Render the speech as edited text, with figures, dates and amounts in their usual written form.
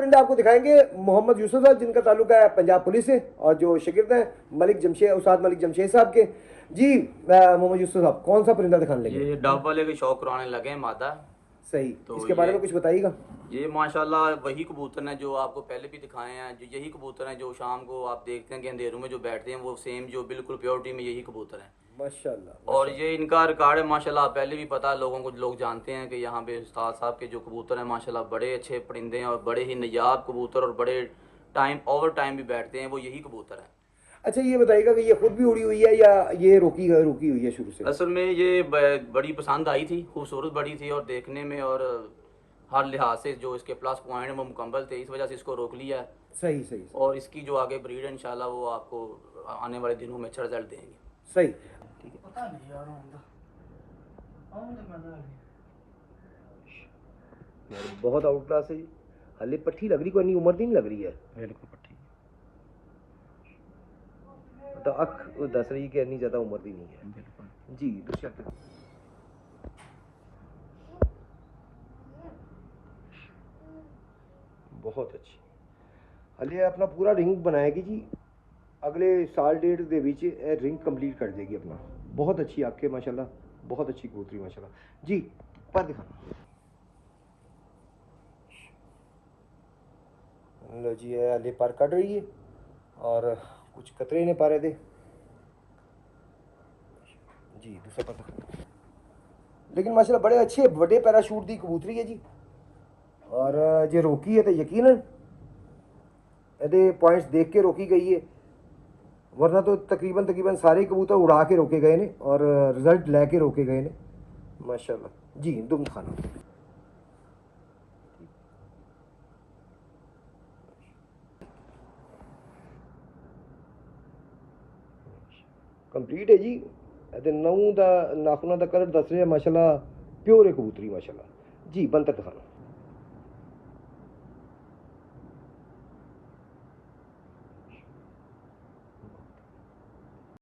परिंदे आपको दिखाएंगे मोहम्मद यूसुफ साहब, जिनका ताल्लुक है पंजाब पुलिस से, और जो शागिर्द हैं उस्ताद मलिक जमशेद साहब के। जी मोहम्मद यूसुफ साहब, कौन सा परिंदा दिखाने लगे? ये डब वाले के शौक कराने लगे हैं मादा। सही, तो इसके बारे में कुछ बताइएगा। ये माशाल्लाह वही कबूतर हैं जो आपको पहले भी दिखाए हैं, जो यही कबूतर हैं जो शाम को आप देखते हैं कि अंधेरों में जो बैठते हैं, वो सेम जो बिल्कुल प्योरिटी में यही कबूतर हैं। माशाल्लाह और माशाल्लाह। ये इनका रिकॉर्ड है माशाल्लाह, पहले भी पता है लोगों को, लोग जानते हैं कि यहाँ पे उस्ताद साहब के जो कबूतर हैं माशाल्लाह बड़े अच्छे परिंदे हैं और बड़े ही नायाब कबूतर, और बड़े टाइम ओवर टाइम भी बैठते हैं, वो यही कबूतर हैं। अच्छा ये बताइएगा कि ये खुद भी उड़ी हुई है या ये रोकी रोकी हुई है शुरू से? असल में ये बड़ी पसंद आई थी, खूबसूरत बड़ी थी और देखने में और हर लिहाज से जो इसके प्लस पॉइंट वो मुकम्मल थे, इस वजह से इसको रोक लिया है। सही सही सही। और इसकी जो आगे ब्रीड है इंशाल्लाह वो आपको आने वाले दिनों में अच्छा रिजल्ट देंगे। सही। ठीक है। पता नहीं यार आऊंगा मजा आ गया यार बहुत आउट क्लास है जी। हले पट्टी लग रही, कोई नहीं उम्र दी नहीं लग रही है। बिल्कुल पट्टी। तो अख दस रही कि इतनी ज्यादा उम्र दी नहीं है। बिल्कुल जी दूसरा बहुत अच्छी। हले अपना पूरा रिंग बनाएगी जी, अगले साल डेढ़ दे विच रिंग कंप्लीट कर देगी अपना। बहुत अच्छी आंखें माशाल्लाह, बहुत अच्छी कबूतरी माशाल्लाह जी। पर दिखाना लो जी, हले पर कट रही है और कुछ कतरे नहीं पा रहे थे जी। दूसरा पर दिखाना, लेकिन माशाल्लाह बड़े अच्छे बड़े पैराशूट दी कबूतरी है जी। और जे रोकी है तो यकीनन ये पॉइंट्स देख के रोकी गई है, वरना तो तकरीबन तकरीबन सारे कबूतर उड़ा के रोके गए ने और रिजल्ट लेके रोके गए ने माशाल्लाह जी। दुम खाना कंप्लीट है जी। नौ का नाखुना का कलर दस रहे माशाल्लाह, प्योर है कबूतरी माशाल्लाह जी। बनतर दिखाना